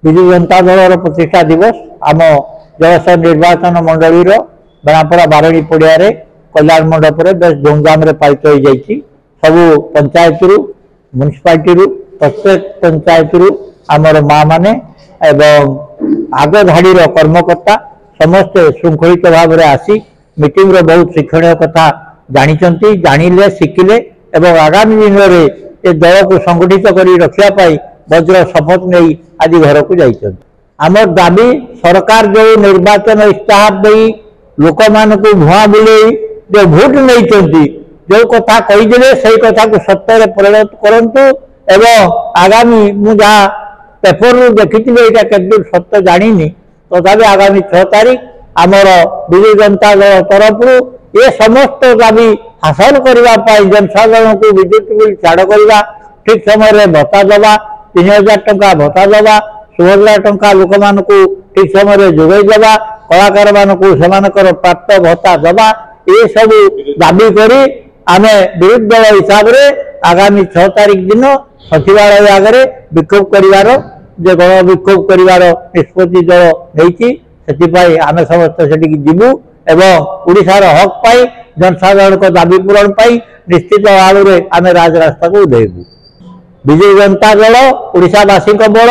विजु जनता दल प्रतिष्ठा दिवस आम जलस्तर निर्वाचन मंडली बेणापड़ा बारणी पड़िया कल्याण मंडप बेस धूमधाम पालित हो जाती सबू पंचायत म्युनिसिपालिटी प्रत्येक पंचायत आमर माँ माने एवं आग धाड़ी कर्मकर्ता समस्ते श्रृंखलित भाव में आसी मीटिंग बहुत शिक्षणीय कथा जानी जानिले शिखिले एवं आगामी दिन में ये दल को संगठित कर रखापी वज्र शपथ नहीं आज घर को जाइए। आमर दाबी सरकार जो निर्वाचन इस्ताहार दे लोक मान भुआ बुले जो भोट नहीं जो कथा कहीदे से कथा को सत्य परिणत करूँ एवं आगामी मुझा पेपर देखी ये सत्य जानी तथापि आगामी 6 तारीख आमर विजु जनता दल तरफ ये समस्त दाबी हासिल करने जनसाधारण को विद्युत बिल छाड़ करवा ठीक समय भत्ता दवा 3000 टंका भत्ता दवा 16,000 टंका लोक मान ठीक समय जोगईदेवा कलाकार मान प्राप्त भत्ता दवा ये सब दाबी करी आमे विरोधी दल हिसाब से आगामी 6 तारीख दिन सचिवालय आगे विक्षोभ कर गण विक्षोभ कर निष्पत्ति दल नहीं आम समस्त से जीवु एवं ओडिशार हक पाई जनसाधारण को दाबी पूरण पाई निश्चित भाव में आम राजरास्ता को उदेबू। विजु जनता दल ओडिशावासी बड़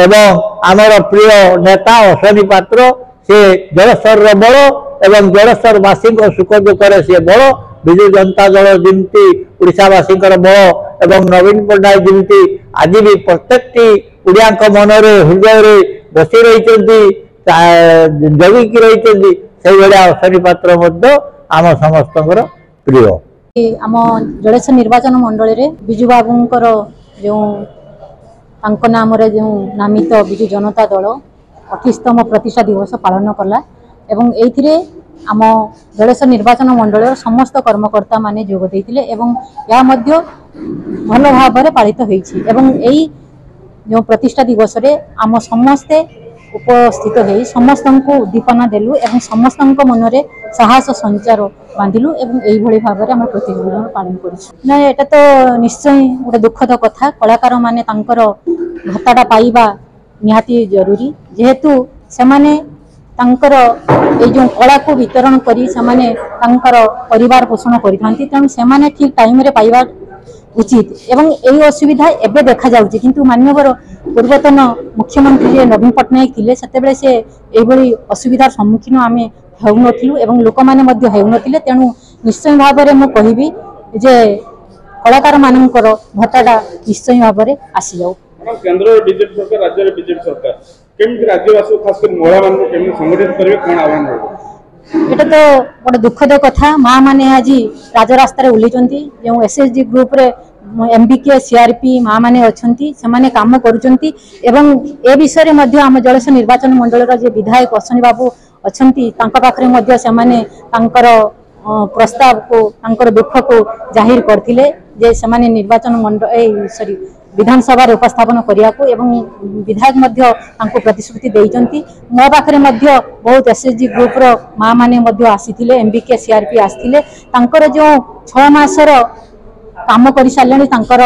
एवं आमर प्रिय नेता अश्वनी पात्र से जलस्तर बड़ एवं जलस्तरवासी सुख दुखरे सी बड़ विजु जनता दल जमी ओडिशावासी बड़ एवं नवीन पट्टनायक जमी आज भी प्रत्येक ओडिया मनरे हृदय बसी रही जगिकी रही से भाया अश्वनी पात्र आम समस्त प्रिय। आम जलेश्वर निर्वाचन मंडल रे विजु बाबूंकर जो नाम जो नामित विजु जनता दल 28तम प्रतिष्ठा दिवस पालन कला एवं एथिरे आम जलेश्वर निर्वाचन मंडल समस्त कर्मकर्ता माने जोग देइथिले एवं या मध्य भल भाव पालित होईछि एवं एई जो प्रतिष्ठा दिवस रे आम समस्ते उपस्थित हो समस्त को उद्दीपना देलु एवं समस्त मन में साहस संचार बांधिलु एवं यही भाव में आम प्रतियोगिता पालन कर एटा तो निश्चय गोटे दुखद कथा कलाकार माने तांकर भत्ताटा पाइबा निहाती जरूरी जेहेतु सेमाने तांकर ए जो कला को वितरण करी सेमाने तांकर परिवार पोषण करिथांती तेणु सेमाने ठीक टाइम रे पाइबा उचित एवं यही असुविधा एबे देखा जाउची किंतु माननीय पूर्वतन मुख्यमंत्री नवीन पट्टनायक थिले सेतेबेले से एभली असुविधार सम्मुखीन आमे हेउनथिलु एवं लोक माने मध्य हेउनथिले तेणु निश्चय भाव में मु कहिबी जे कलाकार मानकर भत्ताटा निश्चय भाव में आसी जाऊ। केंद्र बीजेपी सरकार राज्य रे बीजेपी सरकार केमि राज्यवासी खास कर महिला मान को केमि संगठित करबे कोन आह्वान रहबो एटा तो गोटे दुखद कथा माँ माने आज राजरास्तार ओल्लैचंती जो एसएचजी ग्रुप रे एमबीके सीआरपी माँ माने अछंती सेमाने काम करूचंती एवं ए विषय में आम जलेश्वर निर्वाचन मंडल जे विधायक अश्वनी बाबू अछंती तांका पाखरे मध्य सेमाने तांकर प्रस्ताव को तांकर दुख को जाहिर करथिले जे सेमाने निर्वाचन मंडल सॉरी विधानसभा उपस्थापन करिया को एवं विधायक मध्य तांको प्रतिश्रुति देइचंती मो पाखरे मध्य बहुत एसएचजी ग्रुप रो माँ माने मध्य आसीथिले एमबीके सीआरपी आसीथिले तांकर जो 6 मासर काम कर सारे तांकर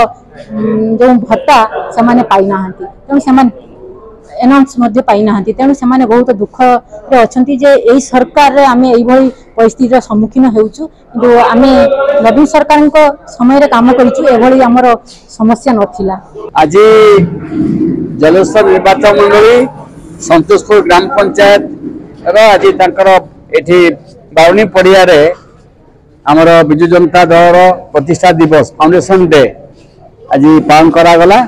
जो भत्ता सेमाने पाई नाहंती तेणु सेमाने एनाउंस मध्य पाई नाहंती तेणु सेमाने बहुत दुख रे अछंती जे एई सरकार रे आमे एई भली परिस्थिति रे सम्मुखीन हेउछु किंतु आमे नवीन सरकार को समय रे काम करिछु एभली हमर समस्या नथिला। आज जलेश्वर निर्वाचन मंडली संतोषपुर ग्राम पंचायत रो आज तांकर एठी बावनी पड़िया रे आमर विजु जनता दल प्रतिष्ठा दिवस फाउंडेशन डे आज पालन करागला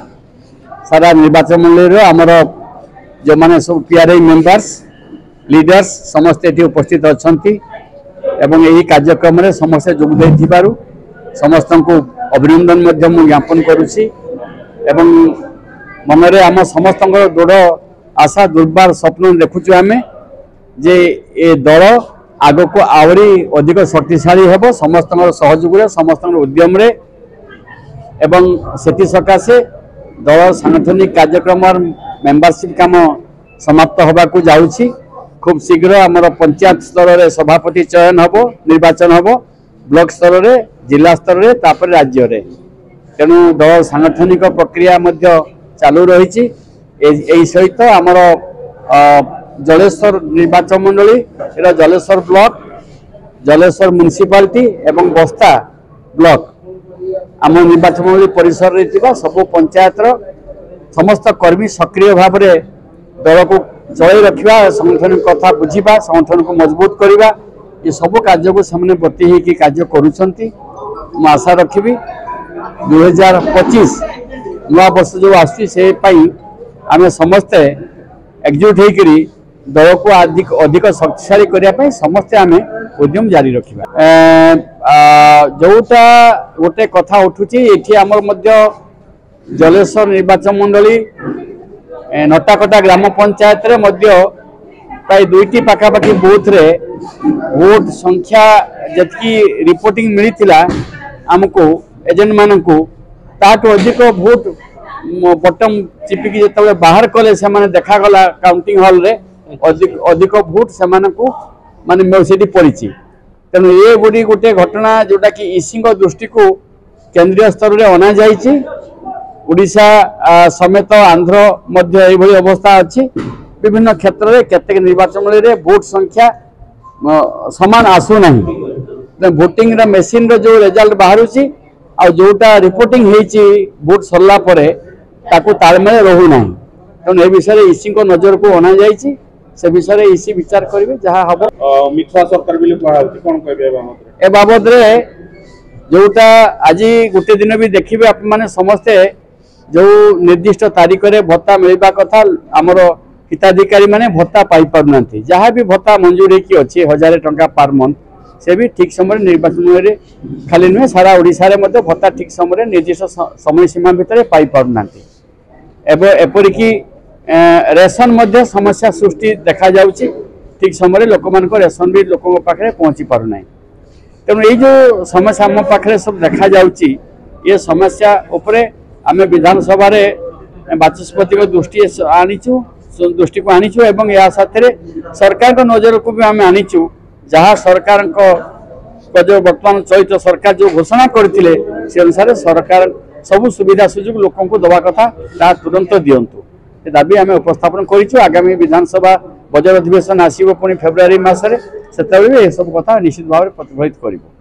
सारा निर्वाचन मंडली आमर जो माने सब पीआरआई मेंबर्स लीडर्स समस्त एठी उपस्थित अछंती एवं यही कार्यक्रम रे समस्त जोग देथिबारु समस्त को अभिनंदन मध्य मु ज्ञापन करूछी एवं मन रे आम समस्त दृढ़ आशा दुर्बार स्वप्न देखुछु आमे जे ए दल आग को आवरी अधिक शक्तिशाली हेबो समस्त सहयोग रे समस्त उद्यम रे एवं सेति सकाशे दल सांगठनिक कार्यक्रम मेंबरशिप काम समाप्त होबा को जाउछि खूब शीघ्र आमर पंचायत स्तर रे सभापति चयन हबो निर्वाचन हबो ब्लॉक स्तर रे जिला स्तर रे तापर राज्य रे तेणु दल सांगठनिक प्रक्रिया मध्य चालू रही सहित आमर जलेश्वर निर्वाचन मंडली एटा जलेश्वर ब्लॉक जलेश्वर म्युनिसिपालिटी एवं बस्ता ब्लॉक आम निर्वाचन मंडली परिसर रे सब पंचायत समस्त कर्मी सक्रिय भाव में दल को चल रखा संगठन कथा बुझा संगठन को मजबूत करवा ये सब कार्य को सामने बती होगी कार्य करुँच आशा रखी 2025 नवा वर्ष जो आम समस्ते एकजुट होकर दल को अधिक शक्तिशाली करने समस्ते आम उद्यम जारी रखा जोटा गोटे कथा उठुची ये आमर जलेश्वर निर्वाचन मंडली नटाकटा ग्राम पंचायत रे प्राय 2टी पाखापाखि बूथ रे वोट संख्या जतकी रिपोर्टिंग मिली आमको एजेंट मानू ताठू अधिक वोट बटम चिपिकी जो बाहर कले से माने देखागला काउंटिंग हॉल रे अधिक वोट से माने पड़ी तेणु ये गुड़ी गोटे घटना जोटा कि ईसी दृष्टि को केंद्रीय स्तर में अना जाइए उड़ीसा समेत आंध्र मध्य यही अवस्था अच्छी विभिन्न क्षेत्र में केतेक निर्वाचन में वोट संख्या समान आसुना भोटिंग मेसीन जो रिजल्ट बाहर आ जोटा रिपोर्टिंग वोट सरला तालमेल रोना तेणु ए विषय ईसी को नजर को अना जाइए से विषय ईसी विचार करेंगे जहाँ हम मिथुआ सरकार ए बाबद जोटा आज गोटे दिन भी देखिए आप मैंने समस्ते जो निर्दिष्ट तारीख में भत्ता मिलवा कथा आमर हिताधिकारी माने भत्ता पाई पारना जहाँ भी भत्ता मंजूर होगी अच्छी 1000 टंका पर मंथ से भी ठीक समय निर्वाचन में खाली नुहे सारा ओडिशा रे मध्य भत्ता ठीक समय निर्दिष्ट समय सीमा भितर पाई पारना एपरिक रेशन मध्य समस्या सृष्टि देखा जाउची ठीक समय लोक मान रेशन भी लोक पाखे पहुँची पारना तेणु ये जो समस्या आम पाखे सब देखा जाउची ये समस्या उपरे आम विधानसभा बाचस्पति दृष्टि आनीचु दृष्टि को आनीचु एवं या साथे सरकार को नजर को भी आम आनीचु जहाँ सरकार जो वर्तमान चलित सरकार जो घोषणा करते से अनुसार सरकार सब सुविधा सुजोग लोक को दवा कथा ता तुरंत दिंतु दाबी आम उपस्थापन करूँ आगामी विधानसभा बजट अधिवेशन आसो पुणी फेब्रुआरी मसरे से सब कथा निश्चित भाव में प्रतिफलित कर।